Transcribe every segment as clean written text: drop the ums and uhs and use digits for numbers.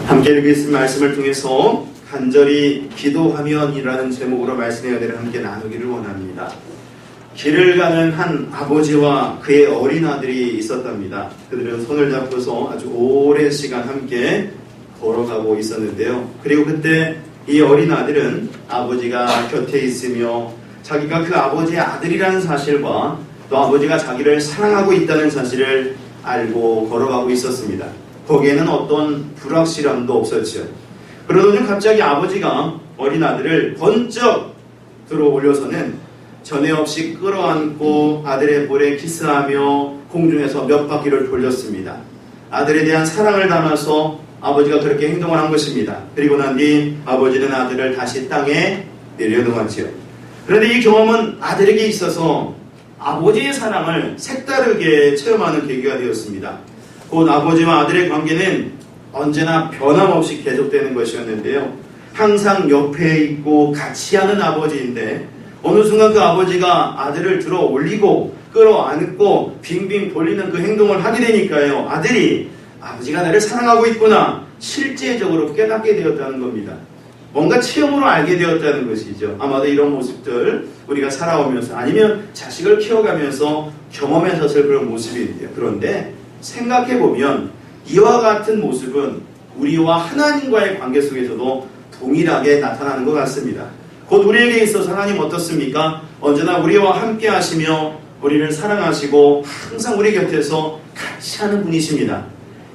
함께 읽은 말씀을 통해서 간절히 기도하면이라는 제목으로 말씀의 은혜를 함께 나누기를 원합니다. 길을 가는 한 아버지와 그의 어린 아들이 있었답니다. 그들은 손을 잡고서 아주 오랜 시간 함께 걸어가고 있었는데요. 그리고 그때 이 어린 아들은 아버지가 곁에 있으며 자기가 그 아버지의 아들이라는 사실과 또 아버지가 자기를 사랑하고 있다는 사실을 알고 걸어가고 있었습니다. 거기에는 어떤 불확실함도 없었죠. 그러더니 갑자기 아버지가 어린 아들을 번쩍 들어 올려서는 전에 없이 끌어안고 아들의 볼에 키스하며 공중에서 몇 바퀴를 돌렸습니다. 아들에 대한 사랑을 담아서 아버지가 그렇게 행동을 한 것입니다. 그리고 난 뒤 아버지는 아들을 다시 땅에 내려놓았지요. 그런데 이 경험은 아들에게 있어서 아버지의 사랑을 색다르게 체험하는 계기가 되었습니다. 곧 아버지와 아들의 관계는 언제나 변함없이 계속되는 것이었는데요. 항상 옆에 있고 같이 하는 아버지인데 어느 순간 그 아버지가 아들을 들어 올리고 끌어안고 빙빙 돌리는 그 행동을 하게 되니까요. 아들이 아버지가 나를 사랑하고 있구나 실제적으로 깨닫게 되었다는 겁니다. 뭔가 체험으로 알게 되었다는 것이죠. 아마도 이런 모습들 우리가 살아오면서 아니면 자식을 키워가면서 경험했었을 그런 모습인데요. 그런데 생각해보면 이와 같은 모습은 우리와 하나님과의 관계 속에서도 동일하게 나타나는 것 같습니다. 곧 우리에게 있어서 하나님 어떻습니까? 언제나 우리와 함께 하시며 우리를 사랑하시고 항상 우리 곁에서 같이 하는 분이십니다.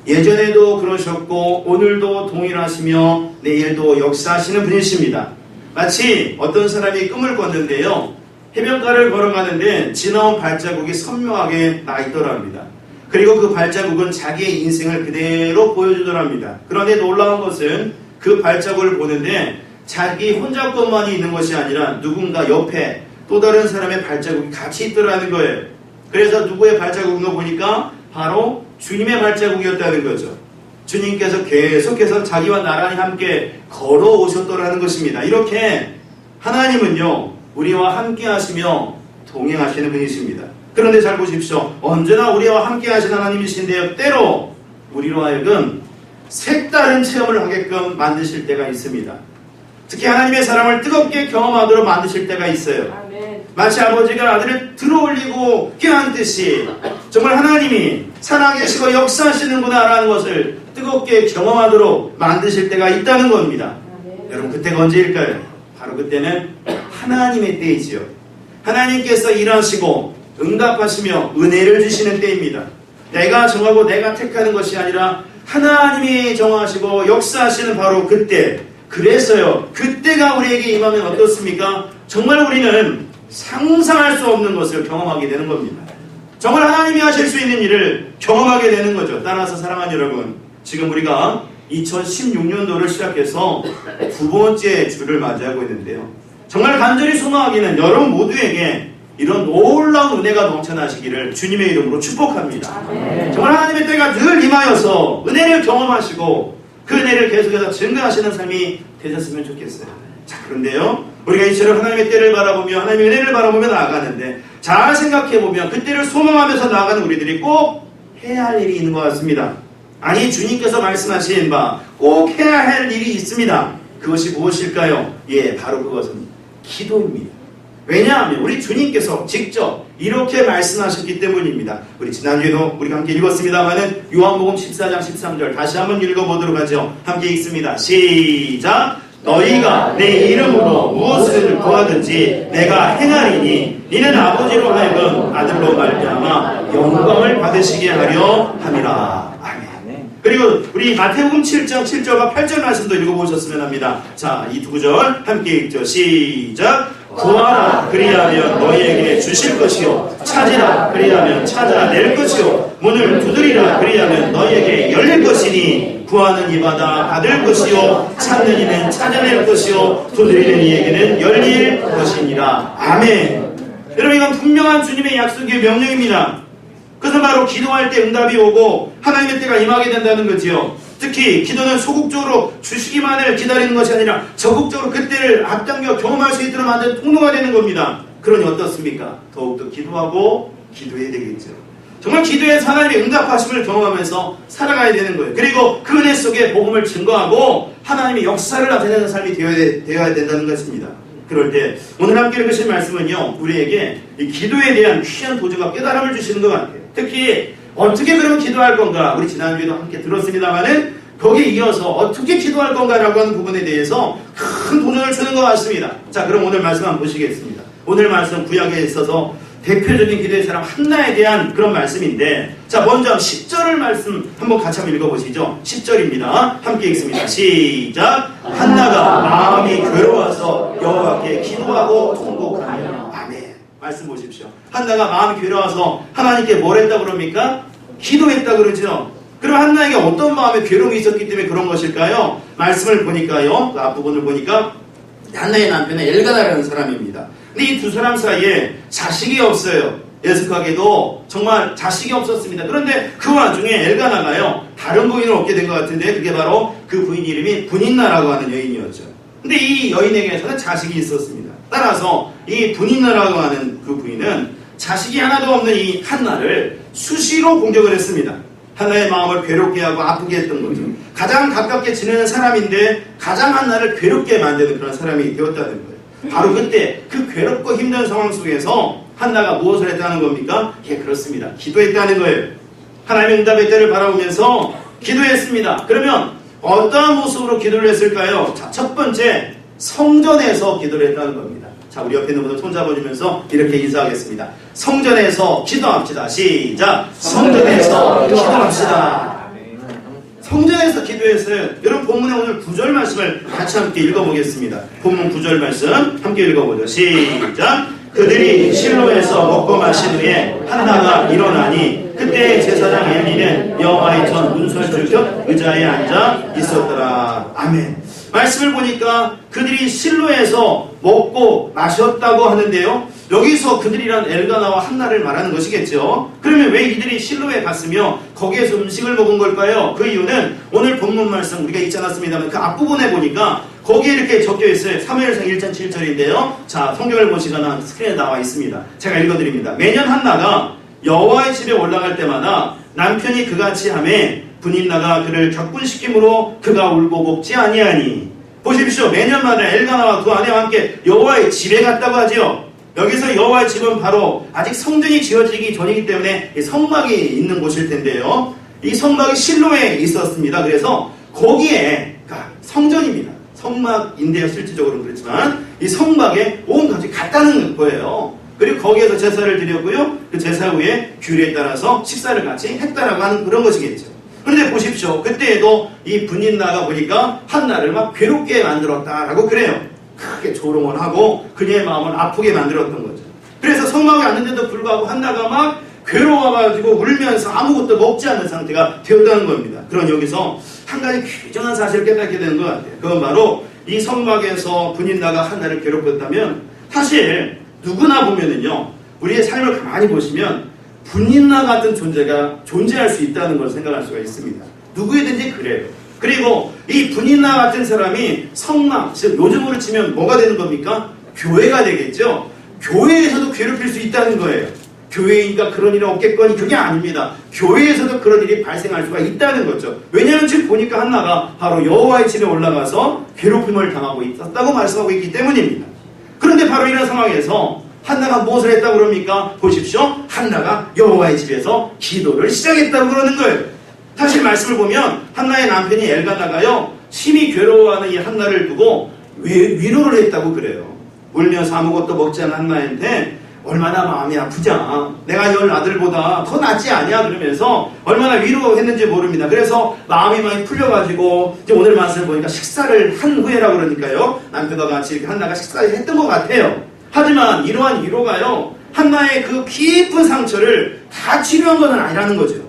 예전에도 그러셨고 오늘도 동일하시며 내일도 역사하시는 분이십니다. 마치 어떤 사람이 꿈을 꿨는데요. 해변가를 걸어가는데 지나온 발자국이 선명하게 나 있더랍니다. 그리고 그 발자국은 자기의 인생을 그대로 보여주더랍니다. 그런데 놀라운 것은 그 발자국을 보는데 자기 혼자 것만이 있는 것이 아니라 누군가 옆에 또 다른 사람의 발자국이 같이 있더라는 거예요. 그래서 누구의 발자국인가 보니까 바로 주님의 발자국이었다는 거죠. 주님께서 계속해서 자기와 나란히 함께 걸어오셨더라는 것입니다. 이렇게 하나님은요 우리와 함께 하시며 동행하시는 분이십니다. 그런데 잘 보십시오. 언제나 우리와 함께 하시는 하나님이신데요. 때로 우리로 하여금 색다른 체험을 하게끔 만드실 때가 있습니다. 특히 하나님의 사랑을 뜨겁게 경험하도록 만드실 때가 있어요. 아멘. 마치 아버지가 아들을 들어올리고 껴안듯이 정말 하나님이 살아계시고 역사하시는구나 라는 것을 뜨겁게 경험하도록 만드실 때가 있다는 겁니다. 아멘. 여러분 그때가 언제일까요? 바로 그때는 하나님의 때이지요. 하나님께서 일하시고 응답하시며 은혜를 주시는 때입니다. 내가 정하고 내가 택하는 것이 아니라 하나님이 정하시고 역사하시는 바로 그때. 그래서요 그때가 우리에게 임하면 어떻습니까? 정말 우리는 상상할 수 없는 것을 경험하게 되는 겁니다. 정말 하나님이 하실 수 있는 일을 경험하게 되는 거죠. 따라서 사랑하는 여러분, 지금 우리가 2016년도를 시작해서 두 번째 주를 맞이하고 있는데요. 정말 간절히 소망하기는 여러분 모두에게 이런 놀라운 은혜가 넘쳐나시기를 주님의 이름으로 축복합니다. 정말 하나님의 때가 늘 임하여서 은혜를 경험하시고 그 은혜를 계속해서 증거하시는 삶이 되셨으면 좋겠어요. 자, 그런데요 우리가 이처럼 하나님의 때를 바라보며 하나님의 은혜를 바라보며 나아가는데 잘 생각해보면 그 때를 소망하면서 나아가는 우리들이 꼭 해야 할 일이 있는 것 같습니다. 아니 주님께서 말씀하신 바 꼭 해야 할 일이 있습니다. 그것이 무엇일까요? 예, 바로 그것은 기도입니다. 왜냐하면 우리 주님께서 직접 이렇게 말씀하셨기 때문입니다. 우리 지난주에도 우리가 함께 읽었습니다만은 요한복음 14장 13절 다시 한번 읽어보도록 하죠. 함께 읽습니다. 시작! 너희가 내 이름으로 무엇을 구하든지 내가 행하리니 이는 아버지로 하여금 아들로 말미암아 영광을 받으시게 하려 함이라. 아멘. 그리고 우리 마태복음 7장 7절과 8절 말씀도 읽어보셨으면 합니다. 자, 이 두 구절 함께 읽죠. 시작! 구하라 그리하면 너희에게 주실 것이요 찾으라 그리하면 찾아낼 것이요 문을 두드리라 그리하면 너희에게 열릴 것이니 구하는 이마다 받을 것이요 찾는 이는 찾아낼 것이요 두드리는 이에게는 열릴 것이니라. 아멘. 여러분 이건 분명한 주님의 약속의 명령입니다. 그것은 바로 기도할 때 응답이 오고 하나님의 때가 임하게 된다는 거지요. 특히 기도는 소극적으로 주시기만을 기다리는 것이 아니라 적극적으로 그때를 앞당겨 경험할 수 있도록 만든 통로가 되는 겁니다. 그러니 어떻습니까? 더욱더 기도하고 기도해야 되겠죠. 정말 기도에서 하나님의 응답하심을 경험하면서 살아가야 되는 거예요. 그리고 그 은혜 속에 복음을 증거하고 하나님의 역사를 나타내는 삶이 되어야 된다는 것입니다. 그럴 때 오늘 함께 읽으신 말씀은요, 우리에게 이 기도에 대한 귀한 도전과 깨달음을 주시는 것 같아요. 특히 어떻게 그러면 기도할 건가, 우리 지난주에도 함께 들었습니다만은 거기에 이어서 어떻게 기도할 건가라고 하는 부분에 대해서 큰 도전을 주는 것 같습니다. 자, 그럼 오늘 말씀 한번 보시겠습니다. 오늘 말씀 구약에 있어서 대표적인 기도의 사람 한나에 대한 그런 말씀인데, 자, 먼저 10절을 말씀 한번 같이 한번 읽어보시죠. 10절입니다. 함께 읽습니다. 시작. 한나가 마음이 괴로워서 여호와께 기도하고 통곡하며. 아멘. 말씀 보십시오. 한나가 마음이 괴로워서 하나님께 뭘 했다고 그럽니까? 기도했다고 그러죠. 그럼 한나에게 어떤 마음의 괴로움이 있었기 때문에 그런 것일까요? 말씀을 보니까요, 그 앞부분을 보니까 한나의 남편은 엘가나라는 사람입니다. 근데 이 두 사람 사이에 자식이 없어요. 예숙하게도 정말 자식이 없었습니다. 그런데 그 와중에 엘가나가요, 다른 부인을 얻게 된 것 같은데 그게 바로 그 부인 이름이 분인나라고 하는 여인이었죠. 근데 이 여인에게서는 자식이 있었습니다. 따라서 이 분인나라고 하는 그 부인은 자식이 하나도 없는 이 한나를 수시로 공격을 했습니다. 한나의 마음을 괴롭게 하고 아프게 했던 거죠. 가장 가깝게 지내는 사람인데 가장 한나를 괴롭게 만드는 그런 사람이 되었다는 거예요. 바로 그때 그 괴롭고 힘든 상황 속에서 한나가 무엇을 했다는 겁니까? 예, 그렇습니다. 기도했다는 거예요. 하나님의 응답의 때를 바라보면서 기도했습니다. 그러면 어떠한 모습으로 기도를 했을까요? 자, 첫 번째, 성전에서 기도를 했다는 겁니다. 자, 우리 옆에 있는 분들 손잡아주면서 이렇게 인사하겠습니다. 성전에서 기도합시다. 시작. 성전에서 기도합시다. 성전에서 기도했어요. 여러분, 본문의 오늘 9절 말씀을 같이 함께 읽어보겠습니다. 본문 9절 말씀 함께 읽어보죠. 시작. 그들이 실로에서 먹고 마신 후에 한나가 일어나니 그때 제사장 엘리는 여호와의 전 문설주 곁 의자에 앉아 있었더라. 아멘. 말씀을 보니까 그들이 실로에서 먹고 마셨다고 하는데요, 여기서 그들이란 엘가나와 한나를 말하는 것이겠죠. 그러면 왜 이들이 실로에 갔으며 거기에서 음식을 먹은 걸까요? 그 이유는 오늘 본문 말씀 우리가 읽지 않았습니다만 그 앞부분에 보니까 거기에 이렇게 적혀 있어요. 사무엘상 1장 7절인데요. 자, 성경을 보시거나 스크린에 나와 있습니다. 제가 읽어드립니다. 매년 한나가 여호와의 집에 올라갈 때마다 남편이 그같이 하매 분인나가 그를 격분시킴으로 그가 울고 먹지 아니하니. 보십시오. 매년마다 엘가나와 두 아내와 함께 여호와의 집에 갔다고 하지요. 여기서 여호와의 집은 바로 아직 성전이 지어지기 전이기 때문에 성막이 있는 곳일 텐데요, 이 성막이 실로에 있었습니다. 그래서 거기에, 그러니까 성전입니다. 성막인데요, 실질적으로는 그렇지만 이 성막에 온 가족이 갔다는 거예요. 그리고 거기에서 제사를 드렸고요, 그 제사 후에 규례에 따라서 식사를 같이 했다라고 하는 그런 것이겠죠. 그런데 보십시오. 그때에도 이 분인나가 보니까 한나를 막 괴롭게 만들었다라고 그래요. 크게 조롱을 하고 그녀의 마음을 아프게 만들었던 거죠. 그래서 성막에 왔는데도 불구하고 한나가 막 괴로워가지고 울면서 아무것도 먹지 않는 상태가 되었다는 겁니다. 그럼 여기서 한 가지 귀중한 사실을 깨닫게 되는 것 같아요. 그건 바로 이 성막에서 분인나가 한나를 괴롭혔다면 사실 누구나 보면은요, 우리의 삶을 가만히 보시면 분인나 같은 존재가 존재할 수 있다는 걸 생각할 수가 있습니다. 누구이든지 그래요. 그리고 이 분인나 같은 사람이 성막, 즉 요즘으로 치면 뭐가 되는 겁니까? 교회가 되겠죠. 교회에서도 괴롭힐 수 있다는 거예요. 교회이니까 그런 일이 없겠거니, 그게 아닙니다. 교회에서도 그런 일이 발생할 수가 있다는 거죠. 왜냐하면 지금 보니까 한나가 바로 여호와의 집에 올라가서 괴롭힘을 당하고 있었다고 말씀하고 있기 때문입니다. 그런데 바로 이런 상황에서 한나가 무엇을 했다고 그럽니까? 보십시오. 한나가 여호와의 집에서 기도를 시작했다고 그러는 거예요. 사실 말씀을 보면 한나의 남편이 엘가나가요, 심히 괴로워하는 이 한나를 두고 위로를 했다고 그래요. 울면서 아무것도 먹지 않은 한나한테 얼마나 마음이 아프자, 내가 열 아들보다 더 낫지 않냐 그러면서 얼마나 위로했는지 모릅니다. 그래서 마음이 많이 풀려가지고 이제 오늘 말씀을 보니까 식사를 한 후에라고 그러니까요, 남편과 같이 이렇게 한나가 식사를 했던 것 같아요. 하지만 이러한 위로가요, 한나의 그 깊은 상처를 다 치료한 것은 아니라는 거죠.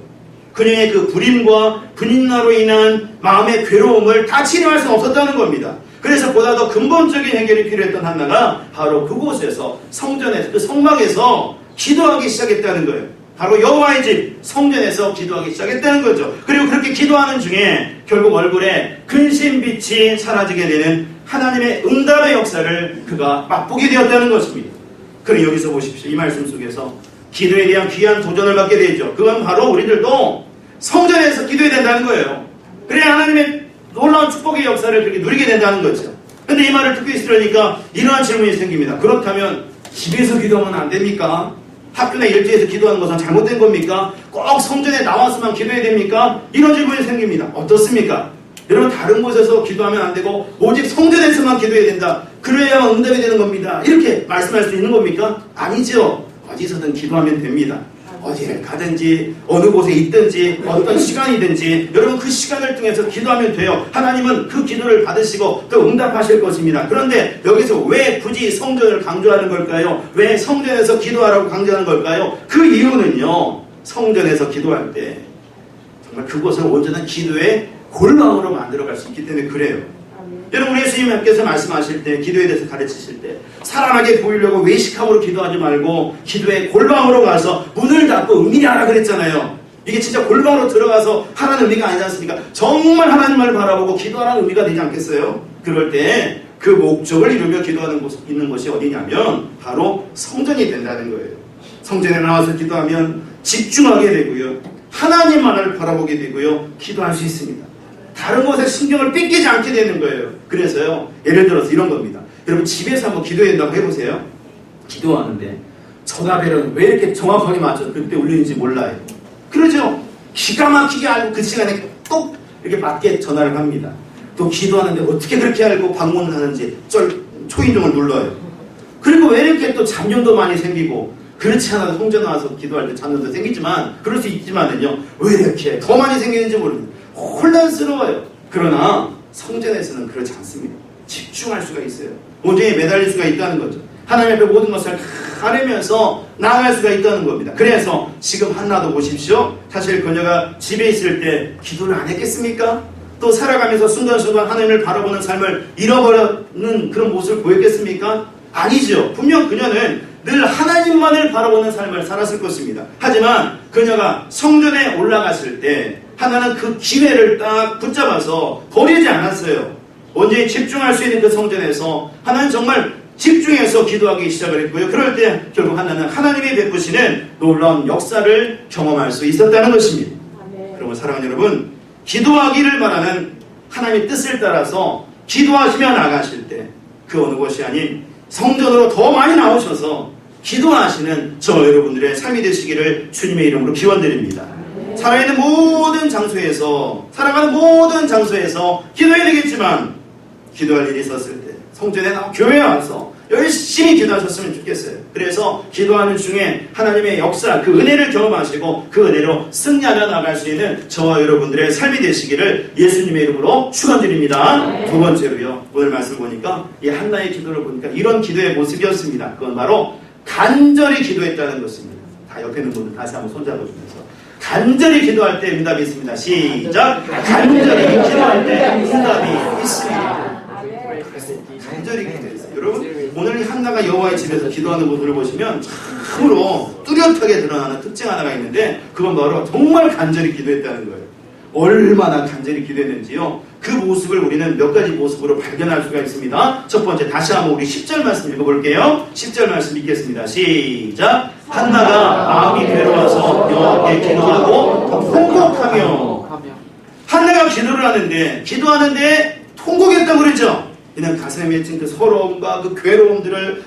그녀의 그 불임과 분인나로 인한 마음의 괴로움을 다 치료할 수는 없었다는 겁니다. 그래서 보다 더 근본적인 해결이 필요했던 한나가 바로 그곳에서, 성전에서, 그 성막에서 기도하기 시작했다는 거예요. 바로 여호와의 집 성전에서 기도하기 시작했다는 거죠. 그리고 그렇게 기도하는 중에 결국 얼굴에 근심빛이 사라지게 되는 하나님의 응답의 역사를 그가 맛보게 되었다는 것입니다. 그럼 여기서 보십시오. 이 말씀 속에서 기도에 대한 귀한 도전을 받게 되죠. 그건 바로 우리들도 성전에서 기도해야 된다는 거예요. 그래야 하나님의 놀라운 축복의 역사를 그렇게 누리게 된다는 거죠. 근데 이 말을 듣고 있으려니까 이러한 질문이 생깁니다. 그렇다면 집에서 기도하면 안 됩니까? 학교나 일터에서 기도하는 것은 잘못된 겁니까? 꼭 성전에 나와서만 기도해야 됩니까? 이런 질문이 생깁니다. 어떻습니까? 여러분, 다른 곳에서 기도하면 안 되고 오직 성전에서만 기도해야 된다. 그래야만 응답이 되는 겁니다. 이렇게 말씀할 수 있는 겁니까? 아니죠. 어디서든 기도하면 됩니다. 어디를 가든지 어느 곳에 있든지 어떤 시간이든지 여러분 그 시간을 통해서 기도하면 돼요. 하나님은 그 기도를 받으시고 또 응답하실 것입니다. 그런데 여기서 왜 굳이 성전을 강조하는 걸까요? 왜 성전에서 기도하라고 강조하는 걸까요? 그 이유는요, 성전에서 기도할 때 정말 그곳을 온전한 기도의 골방으로 만들어갈 수 있기 때문에 그래요. 여러분, 우리 예수님께서 말씀하실 때, 기도에 대해서 가르치실 때 살아나게 보이려고 외식함으로 기도하지 말고 기도의 골방으로 가서 문을 닫고 은밀히 하라 그랬잖아요. 이게 진짜 골방으로 들어가서 하라는 의미가 아니지 않습니까? 정말 하나님을 바라보고 기도하라는 의미가 되지 않겠어요? 그럴 때 그 목적을 이루며 기도하는 곳 있는 것이 어디냐면 바로 성전이 된다는 거예요. 성전에 나와서 기도하면 집중하게 되고요, 하나님만을 바라보게 되고요, 기도할 수 있습니다. 다른 곳에 신경을 뺏기지 않게 되는 거예요. 그래서요, 예를 들어서 이런 겁니다. 여러분, 집에서 한번 기도해야 된다고 해보세요. 기도하는데 전화벨은 왜 이렇게 정확하게 맞춰서 그때 울리는지 몰라요. 그러죠? 기가 막히게 알고 그 시간에 꼭 이렇게 맞게 전화를 합니다. 또 기도하는데 어떻게 그렇게 알고 방문을 하는지 초인종을 눌러요. 그리고 왜 이렇게 또 잡념도 많이 생기고, 그렇지 않아도 성전 나와서 기도할 때 잡념도 생기지만, 그럴 수 있지만은요, 왜 이렇게 더 많이 생기는지 모릅니다. 혼란스러워요. 그러나 성전에서는 그렇지 않습니다. 집중할 수가 있어요. 온전히 매달릴 수가 있다는 거죠. 하나님 앞에 모든 것을 가리면서 나아갈 수가 있다는 겁니다. 그래서 지금 한나도 보십시오. 사실 그녀가 집에 있을 때 기도를 안 했겠습니까? 또 살아가면서 순간순간 하나님을 바라보는 삶을 잃어버리는 그런 모습을 보였겠습니까? 아니죠. 분명 그녀는 늘 하나님만을 바라보는 삶을 살았을 것입니다. 하지만 그녀가 성전에 올라갔을 때 하나는 그 기회를 딱 붙잡아서 버리지 않았어요. 온전히 집중할 수 있는 그 성전에서 하나는 정말 집중해서 기도하기 시작을 했고요. 그럴 때 결국 하나는 하나님이 베푸시는 놀라운 역사를 경험할 수 있었다는 것입니다. 그러면 사랑하는 여러분, 기도하기를 바라는 하나님의 뜻을 따라서 기도하시며 나가실 때 그 어느 곳이 아닌 성전으로 더 많이 나오셔서 기도하시는 저 여러분들의 삶이 되시기를 주님의 이름으로 기원드립니다. 살아있는 모든 장소에서, 살아가는 모든 장소에서 기도해야 되겠지만, 기도할 일이 있었을 때 성전에 나와 교회에 와서 열심히 기도하셨으면 좋겠어요. 그래서 기도하는 중에 하나님의 역사, 그 은혜를 경험하시고 그 은혜로 승리하며 나갈 수 있는 저와 여러분들의 삶이 되시기를 예수님의 이름으로 축원드립니다. 두 번째로요, 오늘 말씀 보니까 이 한나의 기도를 보니까 이런 기도의 모습이었습니다. 그건 바로 간절히 기도했다는 것입니다. 다 옆에 있는 분들 다시 한번 손잡아주면서 간절히 기도할 때 응답이 있습니다. 시작! 간절히 기도할 때 응답이 있습니다. 간절히 기도했어요. 여러분, 오늘 이 한나가 여호와의 집에서 기도하는 모습을 보시면 참으로 뚜렷하게 드러나는 특징 하나가 있는데, 그건 바로 정말 간절히 기도했다는 거예요. 얼마나 간절히 기도했는지요, 그 모습을 우리는 몇 가지 모습으로 발견할 수가 있습니다. 첫 번째, 다시 한번 우리 10절 말씀 읽어볼게요. 10절 말씀 읽겠습니다. 시작! 한나가 마음이 괴로워서 여호와께 기도하고 통곡하며. 한나가 기도하는데 통곡했다고 그랬죠. 그냥 가슴에 맺힌 그 서러움과 그 괴로움들을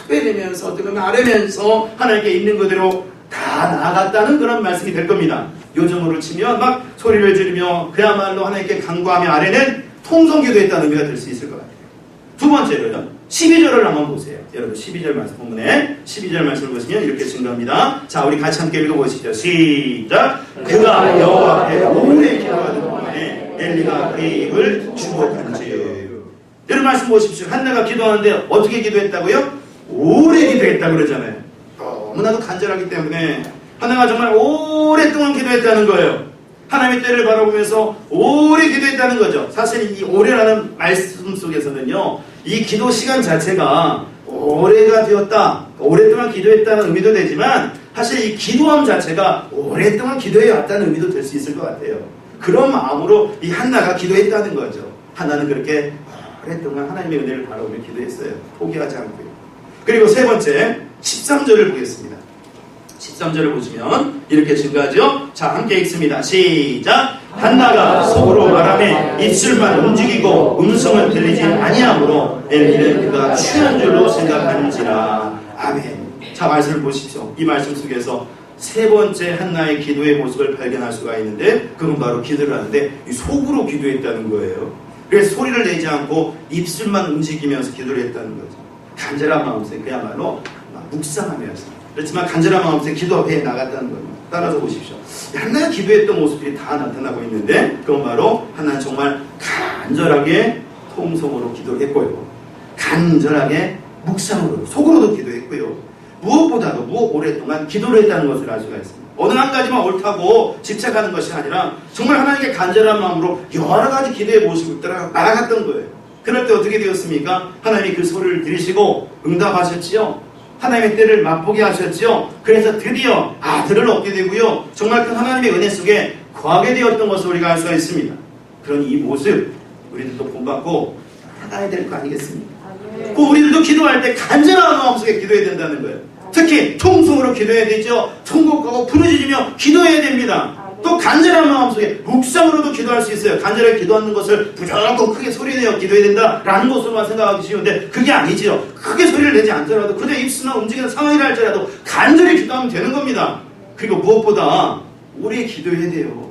토해내면서 어떻게 아뢰면서 하나님께 있는 그대로 다 나아갔다는 그런 말씀이 될 겁니다. 요즘으로 치면 막 소리를 지르며 그야말로 하나님께 간구하며 아뢰는 통성기도했다는 의미가 될 수 있을 것 같아요. 두 번째로요, 12절을 한번 보세요. 여러분, 12절 말씀 본문에 12절 말씀을 보시면 이렇게 증거합니다. 자, 우리 같이 함께 읽어보시죠. 시작! 그가 여호와 앞에 오래 기도하는 동안에 엘리가 그의 입을 주목한지요. 여러분, 말씀 보십시오. 한나가 기도하는데 어떻게 기도했다고요? 오래 기도했다고 그러잖아요. 너무나도 간절하기 때문에 하나가 정말 오랫동안 기도했다는 거예요. 하나님의 때를 바라보면서 오래 기도했다는 거죠. 사실 이 오래라는 말씀 속에서는요, 이 기도 시간 자체가 오래가 되었다, 오랫동안 기도했다는 의미도 되지만, 사실 이 기도함 자체가 오랫동안 기도해 왔다는 의미도 될 수 있을 것 같아요. 그런 마음으로 이 한나가 기도했다는 거죠. 한나는 그렇게 오랫동안 하나님의 은혜를 바라보며 기도했어요. 포기하지 않고요. 그리고 세 번째, 13절을 보겠습니다. 13절을 보시면 이렇게 증가하죠. 자, 함께 읽습니다. 시작. 한나가 속으로 말하며 입술만 움직이고 음성은 들리지 아니하므로 엘리는 그가 취한 줄로 생각하는지라. 아멘. 자, 말씀을 보십시오. 이 말씀 속에서 세 번째 한나의 기도의 모습을 발견할 수가 있는데, 그건 바로 기도를 하는데 속으로 기도했다는 거예요. 그래서 소리를 내지 않고 입술만 움직이면서 기도를 했다는 거죠. 간절한 마음에 그야말로 묵상하면서, 그렇지만 간절한 마음에 기도 앞에 나갔다는 겁니다. 따라서 보십시오. 한나가 기도했던 모습들이 다 나타나고 있는데, 그건 바로 한나는 정말 간절하게 통성으로 기도를 했고요, 간절하게 묵상으로 속으로도 기도했고요, 무엇보다도 오랫동안 기도를 했다는 것을 알 수가 있습니다. 어느 한 가지만 옳다고 집착하는 것이 아니라 정말 하나님께 간절한 마음으로 여러 가지 기도의 모습을 따라 나아갔던 거예요. 그럴 때 어떻게 되었습니까? 하나님이 그 소리를 들으시고 응답하셨지요. 하나님의 때를 맛보게 하셨죠. 그래서 드디어 아들을 얻게 되고요, 정말 큰 하나님의 은혜 속에 거하게 되었던 것을 우리가 알 수가 있습니다. 그런 이 모습 우리들도 본받고 나가야 될 거 아니겠습니까? 그 우리들도 기도할 때 간절한 마음속에 기도해야 된다는 거예요. 특히 통성으로 기도해야 되죠. 통곡하고 부르짖으며 기도해야 됩니다. 또 간절한 마음속에 묵상으로도 기도할 수 있어요. 간절하게 기도하는 것을 무조건 크게 소리내어 기도해야 된다라는 것으로만 생각하기 쉬운데, 그게 아니지요. 크게 소리를 내지 않더라도 그저 입술만 움직이는 상황이라 할지라도 간절히 기도하면 되는 겁니다. 그리고 무엇보다 오래 기도해야 돼요.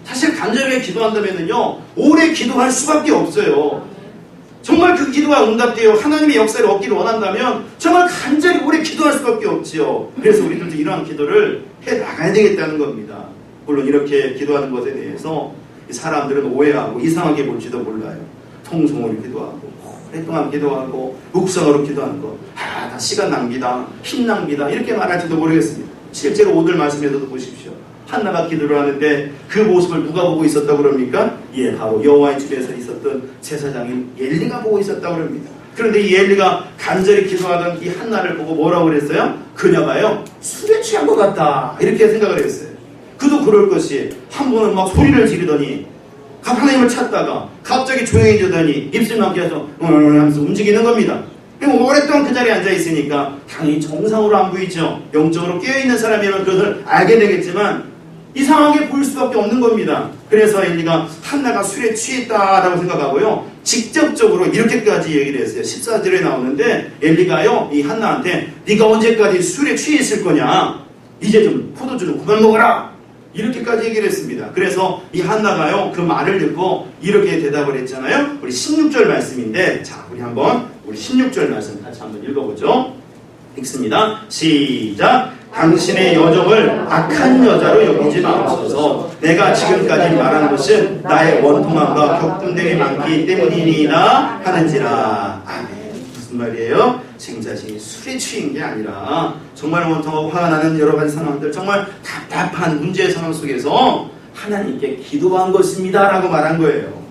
사실 간절하게 기도한다면요, 오래 기도할 수밖에 없어요. 정말 그 기도가 응답되어 하나님의 역사를 얻기를 원한다면 정말 간절히 오래 기도할 수밖에 없지요. 그래서 우리들도 이러한 기도를 해 나가야 되겠다는 겁니다. 물론 이렇게 기도하는 것에 대해서 사람들은 오해하고 이상하게 볼지도 몰라요. 통성으로 기도하고 오랫동안 기도하고 묵상으로 기도하는 것, 다 시간 낭비다, 힘 낭비다, 이렇게 말할지도 모르겠습니다. 실제로 오늘 말씀에서도 보십시오. 한나가 기도를 하는데 그 모습을 누가 보고 있었다고 그럽니까? 예, 바로 여호와의 집에서 있었던 제사장인 엘리가 보고 있었다고 그럽니다. 그런데 이 엘리가 간절히 기도하던 이 한나를 보고 뭐라고 그랬어요? 그녀가요, 술에 취한 것 같다, 이렇게 생각을 했어요. 그도 그럴 것이, 한 번은 막 소리를 지르더니 하나님을 찾다가 갑자기 조용해지더니 입술만 계속 하면서 움직이는 겁니다. 오랫동안 그 자리에 앉아있으니까 당연히 정상으로 안 보이죠. 영적으로 깨어있는 사람이라면 그것을 알게 되겠지만 이상하게 보일 수밖에 없는 겁니다. 그래서 엘리가 한나가 술에 취했다라고 생각하고요, 직접적으로 이렇게까지 얘기를 했어요. 14절에 나오는데 엘리가요, 이 한나한테 네가 언제까지 술에 취해 있을 거냐, 이제 좀 포도주를 그만 먹어라, 이렇게까지 얘기를 했습니다. 그래서 이 한나가요, 그 말을 듣고 이렇게 대답을 했잖아요. 우리 16절 말씀인데, 자, 우리 한번 우리 16절 말씀 같이 한번 읽어보죠. 읽습니다. 시작. 당신의 여종을 악한 여자로 여기지 마옵소서. 내가 지금까지 말한 것은 나의 원통함과 격분됨이 많기 때문이니라 하는지라. 아멘. 무슨 말이에요? 지금 자신이 술에 취한 게 아니라 정말 원통하고 화가 나는 여러 가지 상황들, 정말 답답한 문제의 상황 속에서 하나님께 기도한 것입니다 라고 말한 거예요.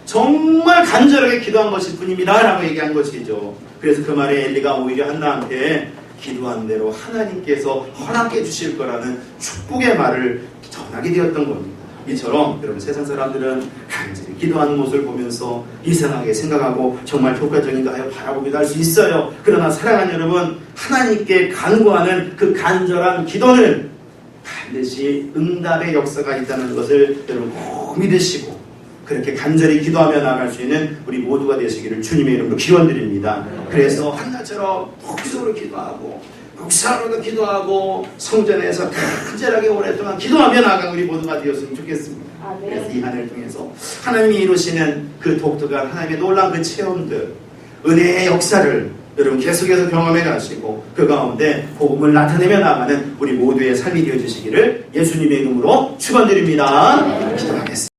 정말 간절하게 기도한 것일 뿐입니다 라고 얘기한 것이죠. 그래서 그 말에 엘리가 오히려 한나한테 기도한 대로 하나님께서 허락해 주실 거라는 축복의 말을 전하게 되었던 겁니다. 이처럼 여러분, 세상 사람들은 간절히 기도하는 모습을 보면서 이상하게 생각하고 정말 효과적인가 하여 바라보기도 할 수 있어요. 그러나 사랑하는 여러분, 하나님께 간구하는 그 간절한 기도는 반드시 응답의 역사가 있다는 것을 여러분 꼭 믿으시고, 그렇게 간절히 기도하며 나아갈 수 있는 우리 모두가 되시기를 주님의 이름으로 기원드립니다. 그래서 한나처럼 폭적으로 기도하고 묵상으로도 기도하고 성전에서 간절하게 오랫동안 기도하며 나아간 우리 모두가 되었으면 좋겠습니다. 그래서 이 한 해를 통해서 하나님이 이루시는 그 독특한 하나님의 놀라운 그 체험들, 은혜의 역사를 여러분 계속해서 경험해 가시고 그 가운데 복음을 나타내며 나아가는 우리 모두의 삶이 되어주시기를 예수님의 이름으로 축원드립니다. 기도하겠습니다.